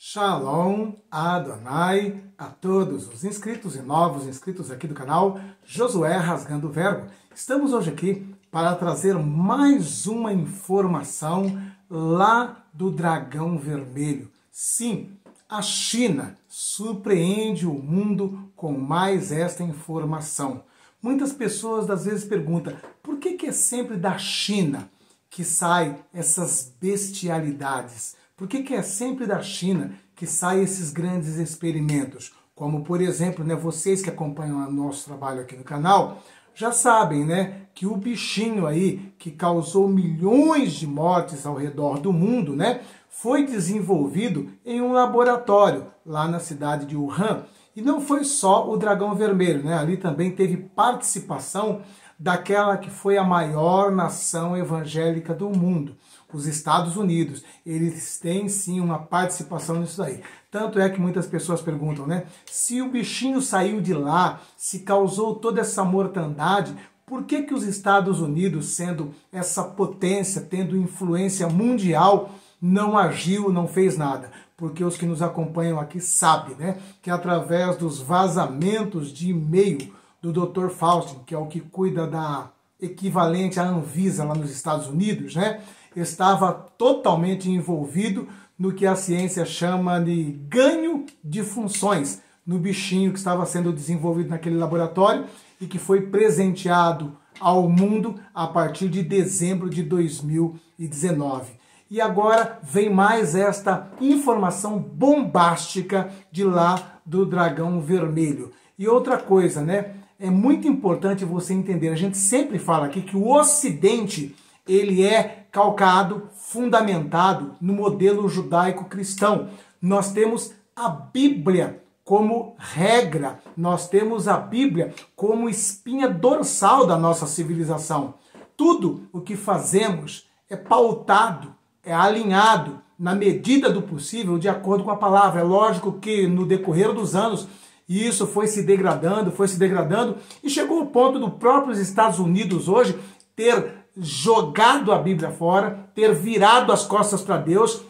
Shalom Adonai a todos os inscritos e novos inscritos aqui do canal Josué Rasgando o Verbo. Estamos hoje aqui para trazer mais uma informação lá do dragão vermelho. Sim, a China surpreende o mundo com mais esta informação. Muitas pessoas às vezes perguntam, por que é sempre da China que saem essas bestialidades? Por que é sempre da China que saem esses grandes experimentos? Como, por exemplo, vocês que acompanham o nosso trabalho aqui no canal, já sabem que o bichinho aí que causou milhões de mortes ao redor do mundo, foi desenvolvido em um laboratório lá na cidade de Wuhan. E não foi só o dragão vermelho, ali também teve participação daquela que foi a maior nação evangélica do mundo, os Estados Unidos. Eles têm sim uma participação nisso aí. Tanto é que muitas pessoas perguntam, se o bichinho saiu de lá, se causou toda essa mortandade, por que os Estados Unidos, sendo essa potência, tendo influência mundial, não agiu, não fez nada? Porque os que nos acompanham aqui sabem, que através dos vazamentos de e-mail do Dr. Fauci, que é o que cuida da equivalente à Anvisa lá nos Estados Unidos, estava totalmente envolvido no que a ciência chama de ganho de funções no bichinho que estava sendo desenvolvido naquele laboratório e que foi presenteado ao mundo a partir de dezembro de 2019. E agora vem mais esta informação bombástica de lá do dragão vermelho. E outra coisa, é muito importante você entender, a gente sempre fala aqui que o Ocidente, ele é calcado, fundamentado no modelo judaico-cristão. Nós temos a Bíblia como regra, nós temos a Bíblia como espinha dorsal da nossa civilização. Tudo o que fazemos é pautado, é alinhado na medida do possível de acordo com a palavra. É lógico que no decorrer dos anos isso foi se degradando e chegou ao ponto do próprios Estados Unidos hoje ter jogado a Bíblia fora, ter virado as costas para Deus.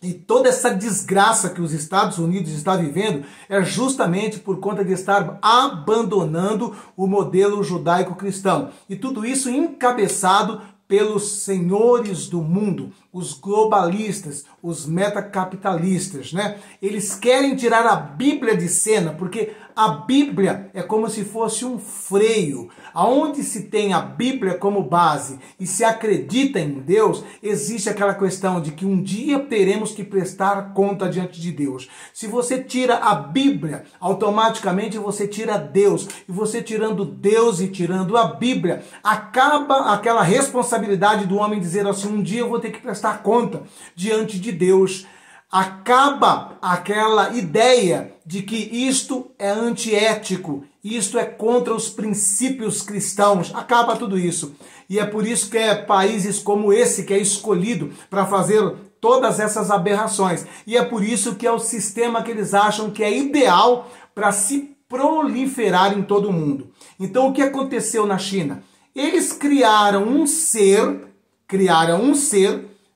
E toda essa desgraça que os Estados Unidos está vivendo é justamente por conta de estar abandonando o modelo judaico-cristão. E tudo isso encabeçado pelos senhores do mundo, os globalistas, os metacapitalistas, Eles querem tirar a Bíblia de cena, porque a Bíblia é como se fosse um freio. Aonde se tem a Bíblia como base e se acredita em Deus, existe aquela questão de que um dia teremos que prestar conta diante de Deus. Se você tira a Bíblia, automaticamente você tira Deus. E você tirando Deus e tirando a Bíblia, acaba aquela responsabilidade do homem dizer assim, um dia eu vou ter que prestar conta diante de Deus. Acaba aquela ideia de que isto é antiético, isto é contra os princípios cristãos. Acaba tudo isso. E é por isso que é países como esse que é escolhido para fazer todas essas aberrações. E é por isso que é o sistema que eles acham que é ideal para se proliferar em todo o mundo. Então o que aconteceu na China? Eles criaram um ser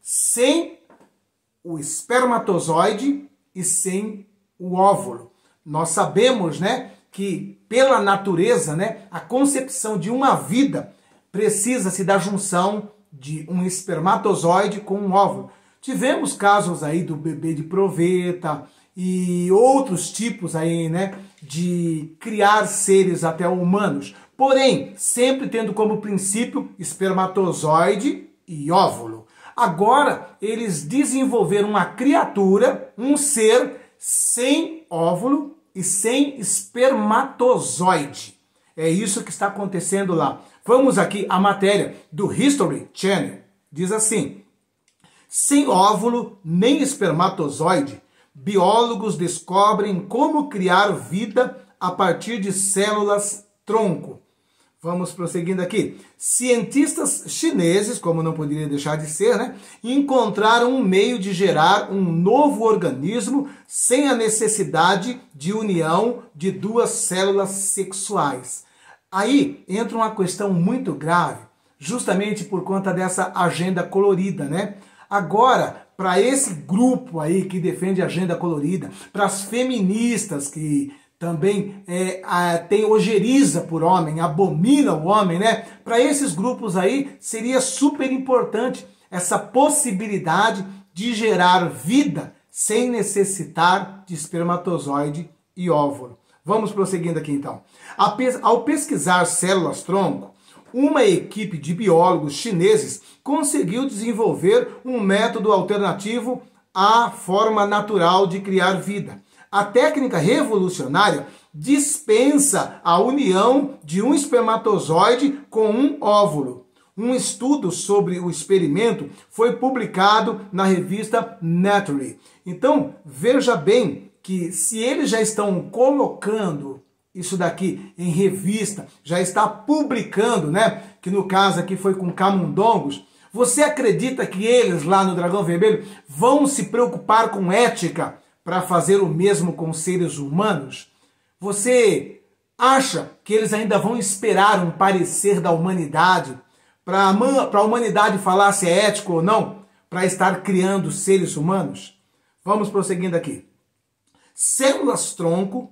sem o espermatozoide e sem o óvulo. Nós sabemos, que pela natureza, a concepção de uma vida precisa-se da junção de um espermatozoide com um óvulo. Tivemos casos aí do bebê de proveta e outros tipos aí, de criar seres até humanos. Porém, sempre tendo como princípio espermatozoide e óvulo. Agora, eles desenvolveram uma criatura, um ser sem óvulo e sem espermatozoide. É isso que está acontecendo lá. Vamos aqui à matéria do History Channel. Diz assim, sem óvulo nem espermatozoide, biólogos descobrem como criar vida a partir de células tronco. Vamos prosseguindo aqui. Cientistas chineses, como não poderia deixar de ser, encontraram um meio de gerar um novo organismo sem a necessidade de união de duas células sexuais. Aí entra uma questão muito grave, justamente por conta dessa agenda colorida, Agora, para esse grupo aí que defende a agenda colorida, para as feministas que também tem ojeriza por homem, abomina o homem, né? Para esses grupos aí seria super importante essa possibilidade de gerar vida sem necessitar de espermatozoide e óvulo. Vamos prosseguindo aqui então. Ao pesquisar células-tronco, uma equipe de biólogos chineses conseguiu desenvolver um método alternativo à forma natural de criar vida. A técnica revolucionária dispensa a união de um espermatozoide com um óvulo. Um estudo sobre o experimento foi publicado na revista Nature. Então, veja bem que se eles já estão colocando isso daqui em revista, já está publicando, né? Que no caso aqui foi com camundongos. Você acredita que eles lá no Dragão Vermelho vão se preocupar com ética para fazer o mesmo com seres humanos? Você acha que eles ainda vão esperar um parecer da humanidade para a humanidade falar se é ético ou não, para estar criando seres humanos? Vamos prosseguindo aqui. Células-tronco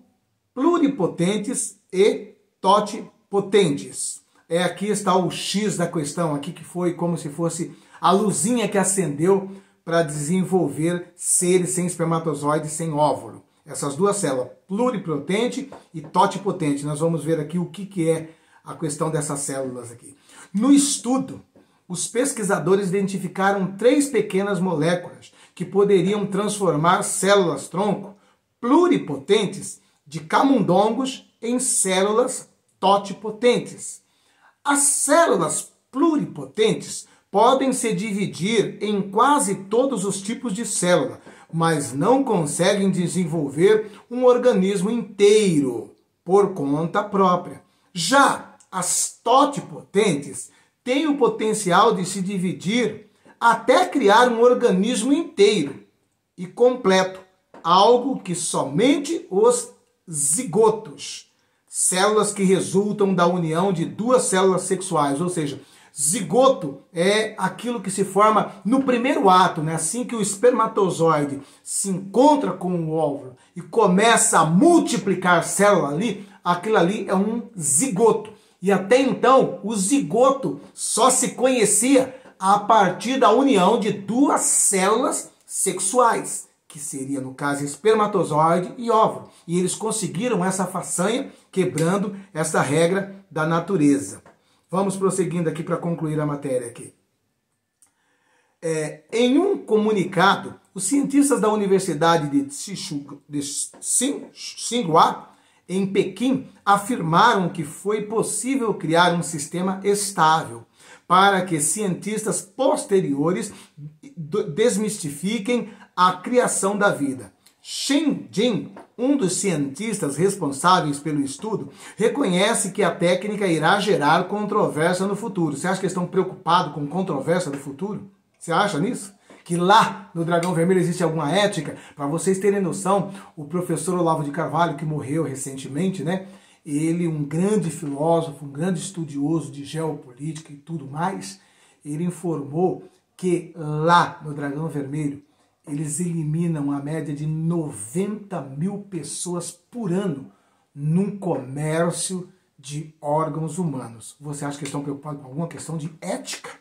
pluripotentes e totipotentes. Aqui está o X da questão, aqui que foi como se fosse a luzinha que acendeu para desenvolver seres sem espermatozoide, sem óvulo. Essas duas células, pluripotente e totipotente. Nós vamos ver aqui o que é a questão dessas células aqui. No estudo, os pesquisadores identificaram 3 pequenas moléculas que poderiam transformar células-tronco pluripotentes de camundongos em células totipotentes. As células pluripotentes podem se dividir em quase todos os tipos de célula, mas não conseguem desenvolver um organismo inteiro por conta própria. Já as totipotentes têm o potencial de se dividir até criar um organismo inteiro e completo, algo que somente os zigotos, células que resultam da união de 2 células sexuais, ou seja, zigoto é aquilo que se forma no primeiro ato, né? Assim que o espermatozoide se encontra com o óvulo e começa a multiplicar célula ali, aquilo ali é um zigoto. E até então, o zigoto só se conhecia a partir da união de 2 células sexuais, que seria, no caso, espermatozoide e óvulo. E eles conseguiram essa façanha quebrando essa regra da natureza. Vamos prosseguindo aqui para concluir a matéria aqui. Em um comunicado, os cientistas da Universidade de Tsinghua, em Pequim, afirmaram que foi possível criar um sistema estável para que cientistas posteriores desmistifiquem a criação da vida. Shen Jin, um dos cientistas responsáveis pelo estudo, reconhece que a técnica irá gerar controvérsia no futuro. Você acha que eles estão preocupados com controvérsia no futuro? Você acha nisso? Que lá no Dragão Vermelho existe alguma ética? Para vocês terem noção, o professor Olavo de Carvalho, que morreu recentemente, né? Ele, um grande filósofo, um grande estudioso de geopolítica e tudo mais, ele informou que lá no Dragão Vermelho eles eliminam a média de 90 mil pessoas por ano num comércio de órgãos humanos. Você acha que eles estão preocupados com alguma questão de ética?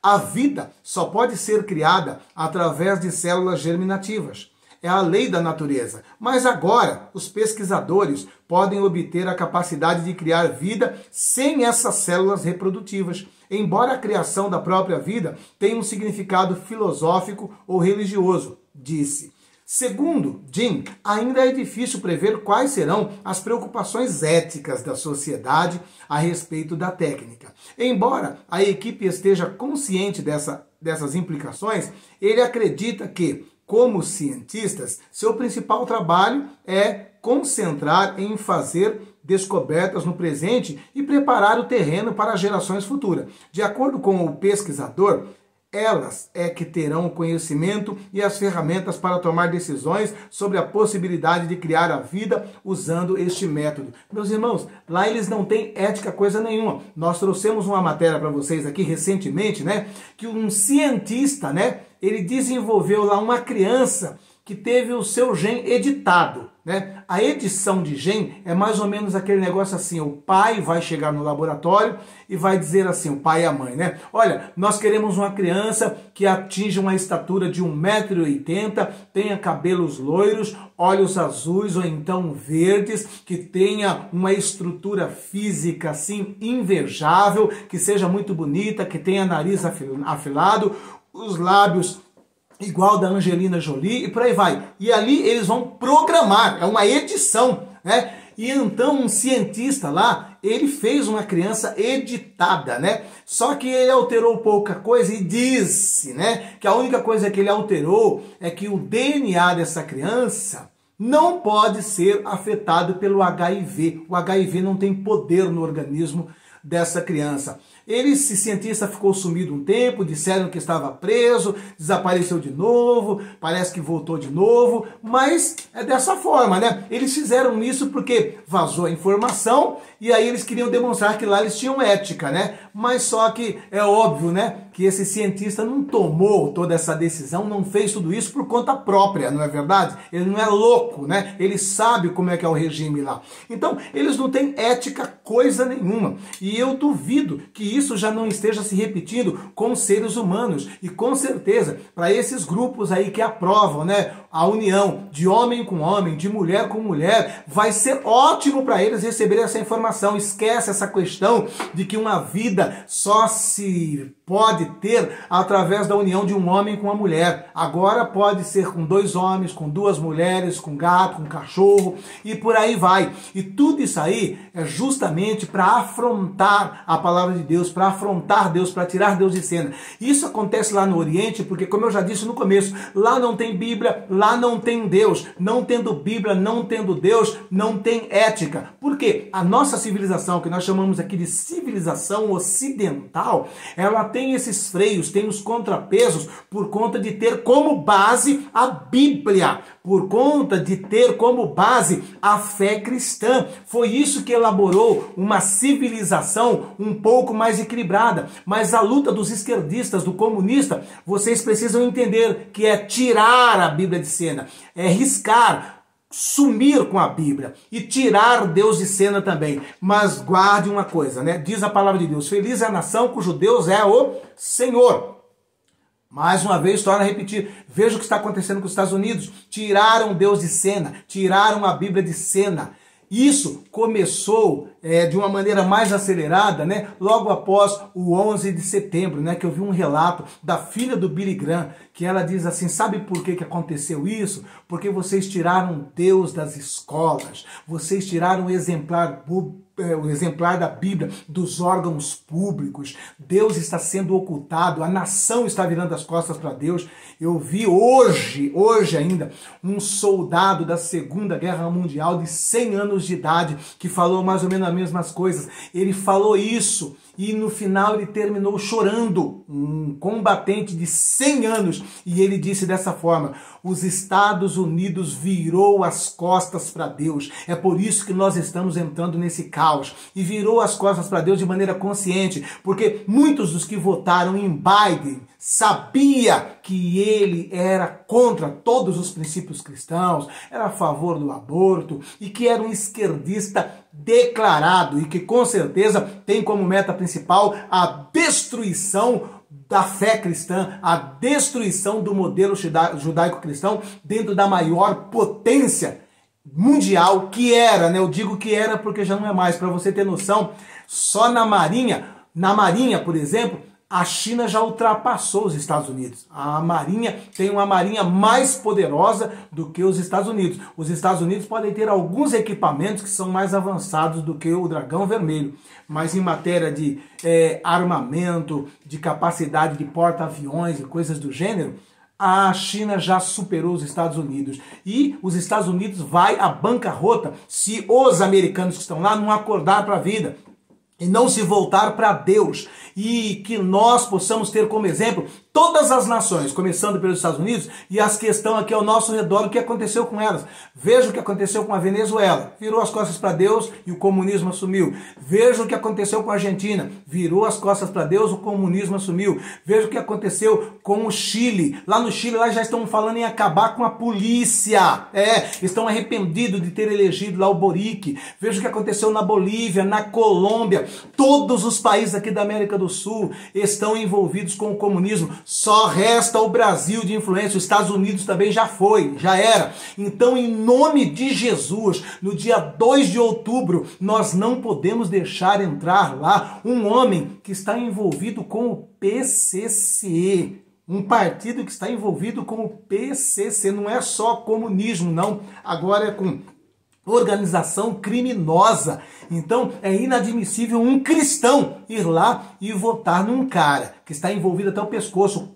A vida só pode ser criada através de células germinativas. É a lei da natureza. Mas agora, os pesquisadores podem obter a capacidade de criar vida sem essas células reprodutivas, embora a criação da própria vida tenha um significado filosófico ou religioso, disse. Segundo Jin, ainda é difícil prever quais serão as preocupações éticas da sociedade a respeito da técnica. Embora a equipe esteja consciente dessas implicações, ele acredita que, como cientistas, seu principal trabalho é concentrar em fazer descobertas no presente e preparar o terreno para gerações futuras. De acordo com o pesquisador, elas é que terão o conhecimento e as ferramentas para tomar decisões sobre a possibilidade de criar a vida usando este método. Meus irmãos, lá eles não têm ética coisa nenhuma. Nós trouxemos uma matéria para vocês aqui recentemente, né, que um cientista, né, ele desenvolveu lá uma criança que teve o seu gene editado, né? A edição de gene é mais ou menos aquele negócio assim, o pai vai chegar no laboratório e vai dizer assim, o pai e a mãe, né? Olha, nós queremos uma criança que atinja uma estatura de 1,80 m, tenha cabelos loiros, olhos azuis ou então verdes, que tenha uma estrutura física assim invejável, que seja muito bonita, que tenha nariz afilado, os lábios igual da Angelina Jolie e por aí vai. E ali eles vão programar, é uma edição, né? E então um cientista lá, ele fez uma criança editada, né? Só que ele alterou pouca coisa e disse, né, que a única coisa que ele alterou é que o DNA dessa criança não pode ser afetado pelo HIV. O HIV não tem poder no organismo dessa criança. Esse cientista ficou sumido um tempo, disseram que estava preso, desapareceu de novo, parece que voltou de novo, mas é dessa forma, né? Eles fizeram isso porque vazou a informação e aí eles queriam demonstrar que lá eles tinham ética, né? Mas só que é óbvio, né, que esse cientista não tomou toda essa decisão, não fez tudo isso por conta própria, não é verdade? Ele não é louco, né? Ele sabe como é que é o regime lá. Então, eles não têm ética coisa nenhuma. E eu duvido que isso já não esteja se repetindo com seres humanos. E com certeza, para esses grupos aí que aprovam, né, a união de homem com homem, de mulher com mulher, vai ser ótimo para eles receberem essa informação. Esquece essa questão de que uma vida só se pode ter através da união de um homem com uma mulher. Agora pode ser com 2 homens, com 2 mulheres, com gato, com cachorro e por aí vai. E tudo isso aí é justamente para afrontar a palavra de Deus, para afrontar Deus, para tirar Deus de cena. Isso acontece lá no Oriente porque, como eu já disse no começo, lá não tem Bíblia, lá não tem Deus. Não tendo Bíblia, não tendo Deus, não tem ética. Por quê? A nossa civilização, que nós chamamos aqui de civilização ocidental, ela tem esses freios, tem os contrapesos por conta de ter como base a Bíblia, por conta de ter como base a fé cristã. Foi isso que elaborou uma civilização um pouco mais equilibrada. Mas a luta dos esquerdistas, do comunista, vocês precisam entender que é tirar a Bíblia de cena, é riscar, sumir com a Bíblia e tirar Deus de cena também. Mas guarde uma coisa, né? Diz a palavra de Deus, feliz é a nação cujo Deus é o Senhor. Mais uma vez, torna a repetir, veja o que está acontecendo com os Estados Unidos. Tiraram Deus de cena, tiraram a Bíblia de cena. Isso começou de uma maneira mais acelerada, né, logo após o 11 de setembro, né, que eu vi um relato da filha do Billy Graham, que ela diz assim, sabe por que aconteceu isso? Porque vocês tiraram Deus das escolas, vocês tiraram o exemplar da Bíblia dos órgãos públicos. Deus está sendo ocultado, a nação está virando as costas para Deus. Eu vi hoje ainda, um soldado da Segunda Guerra Mundial de 100 anos de idade que falou mais ou menos as mesmas coisas. Ele falou isso e no final ele terminou chorando, um combatente de 100 anos, e ele disse dessa forma, os Estados Unidos virou as costas para Deus, é por isso que nós estamos entrando nesse caos, e virou as costas para Deus de maneira consciente, porque muitos dos que votaram em Biden sabia que ele era contra todos os princípios cristãos, era a favor do aborto, e que era um esquerdista declarado, e que com certeza tem como meta principal a destruição da fé cristã, a destruição do modelo judaico-cristão dentro da maior potência mundial que era, né? Eu digo que era porque já não é mais, para você ter noção, só na Marinha, por exemplo, a China já ultrapassou os Estados Unidos. A Marinha tem uma marinha mais poderosa do que os Estados Unidos. Os Estados Unidos podem ter alguns equipamentos que são mais avançados do que o Dragão Vermelho. Mas em matéria de armamento, de capacidade de porta-aviões e coisas do gênero, a China já superou os Estados Unidos. E os Estados Unidos vai à bancarrota se os americanos que estão lá não acordar para a vida e não se voltar para Deus, e que nós possamos ter como exemplo todas as nações, começando pelos Estados Unidos, e as que estão aqui ao nosso redor, o que aconteceu com elas. Veja o que aconteceu com a Venezuela, virou as costas para Deus e o comunismo assumiu. Veja o que aconteceu com a Argentina, virou as costas para Deus, o comunismo assumiu. Veja o que aconteceu com o Chile. Lá no Chile, lá já estão falando em acabar com a polícia. Estão arrependidos de ter elegido lá o Boric. Veja o que aconteceu na Bolívia, na Colômbia. Todos os países aqui da América do Sul estão envolvidos com o comunismo. Só resta o Brasil de influência. Os Estados Unidos também já foi, já era. Então, em nome de Jesus, no dia 2 de outubro, nós não podemos deixar entrar lá um homem que está envolvido com o PCC. Um partido que está envolvido com o PCC. Não é só comunismo, não. Agora é com organização criminosa. Então é inadmissível um cristão ir lá e votar num cara que está envolvido até o pescoço,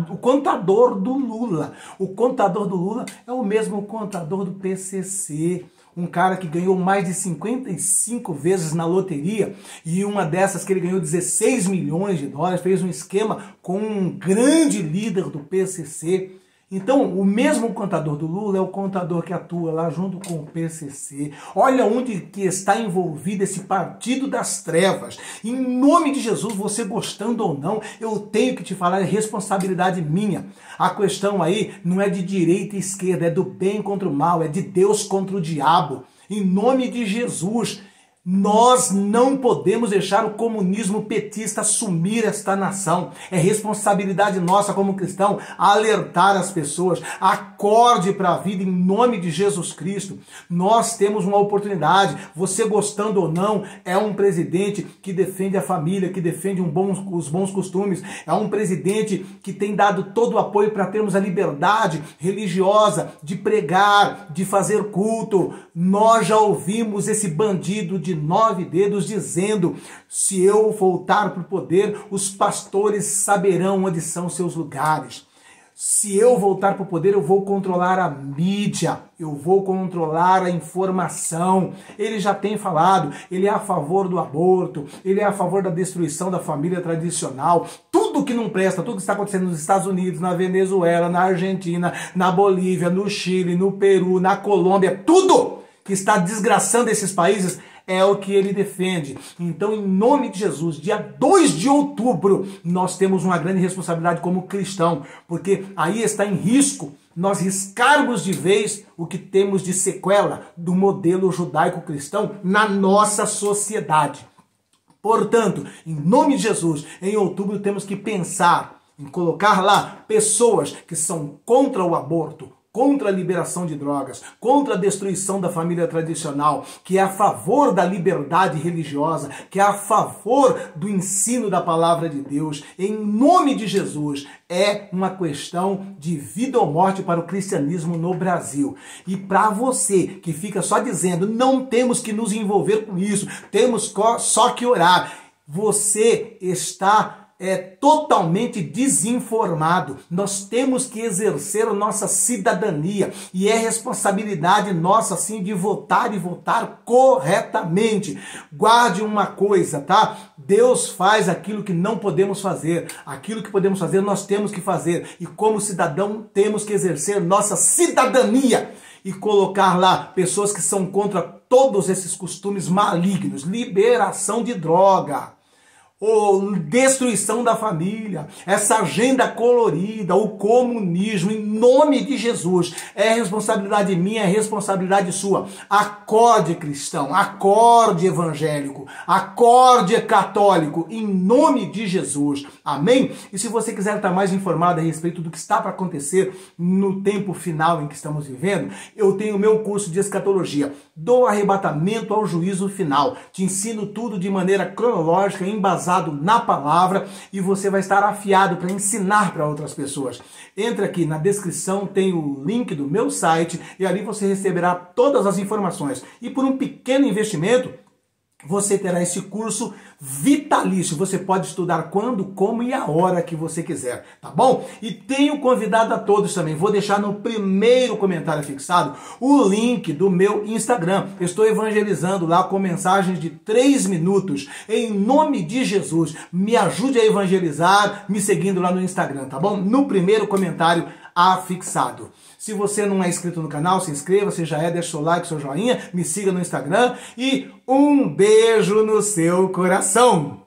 o contador do Lula. O contador do Lula é o mesmo contador do PCC. Um cara que ganhou mais de 55 vezes na loteria, e uma dessas que ele ganhou 16 milhões de dólares, fez um esquema com um grande líder do PCC. Então, o mesmo contador do Lula é o contador que atua lá junto com o PCC. Olha onde que está envolvido esse partido das trevas. Em nome de Jesus, você gostando ou não, eu tenho que te falar, é responsabilidade minha. A questão aí não é de direita e esquerda, é do bem contra o mal, é de Deus contra o diabo. Em nome de Jesus, nós não podemos deixar o comunismo petista assumir esta nação. É responsabilidade nossa como cristão alertar as pessoas. Acorde para a vida em nome de Jesus Cristo. Nós temos uma oportunidade. Você gostando ou não, é um presidente que defende a família, que defende os bons costumes. É um presidente que tem dado todo o apoio para termos a liberdade religiosa de pregar, de fazer culto. Nós já ouvimos esse bandido de 9 dedos dizendo: se eu voltar para o poder, os pastores saberão onde são seus lugares. Se eu voltar para o poder, eu vou controlar a mídia, eu vou controlar a informação. Ele já tem falado, ele é a favor do aborto, ele é a favor da destruição da família tradicional. Tudo que não presta, tudo que está acontecendo nos Estados Unidos, na Venezuela, na Argentina, na Bolívia, no Chile, no Peru, na Colômbia, tudo que está desgraçando esses países é o que ele defende. Então, em nome de Jesus, dia 2 de outubro, nós temos uma grande responsabilidade como cristão, porque aí está em risco nós riscarmos de vez o que temos de sequela do modelo judaico-cristão na nossa sociedade. Portanto, em nome de Jesus, em outubro temos que pensar em colocar lá pessoas que são contra o aborto, contra a liberação de drogas, contra a destruição da família tradicional, que é a favor da liberdade religiosa, que é a favor do ensino da palavra de Deus. Em nome de Jesus, é uma questão de vida ou morte para o cristianismo no Brasil. E para você que fica só dizendo, não temos que nos envolver com isso, temos só que orar, você está totalmente desinformado. Nós temos que exercer a nossa cidadania e é responsabilidade nossa, sim, de votar e votar corretamente. Guarde uma coisa, tá? Deus faz aquilo que não podemos fazer. Aquilo que podemos fazer, nós temos que fazer. E como cidadão, temos que exercer nossa cidadania e colocar lá pessoas que são contra todos esses costumes malignos, liberação de droga, ou destruição da família, essa agenda colorida, o comunismo, em nome de Jesus. É responsabilidade minha, é responsabilidade sua. Acorde, cristão, acorde, evangélico, acorde, católico, em nome de Jesus. Amém? E se você quiser estar mais informado a respeito do que está para acontecer no tempo final em que estamos vivendo, eu tenho o meu curso de escatologia, do arrebatamento ao juízo final. Te ensino tudo de maneira cronológica, embasada na palavra, e você vai estar afiado para ensinar para outras pessoas. Entre aqui na descrição, tem o link do meu site e ali você receberá todas as informações. E por um pequeno investimento, você terá esse curso vitalício. Você pode estudar quando, como e a hora que você quiser, tá bom? E tenho convidado a todos também, vou deixar no primeiro comentário fixado o link do meu Instagram. Eu estou evangelizando lá com mensagens de 3 minutos, em nome de Jesus. Me ajude a evangelizar me seguindo lá no Instagram, tá bom? No primeiro comentário afixado. Se você não é inscrito no canal, se inscreva. Se já é, deixa seu like, seu joinha, me siga no Instagram e um beijo no seu coração.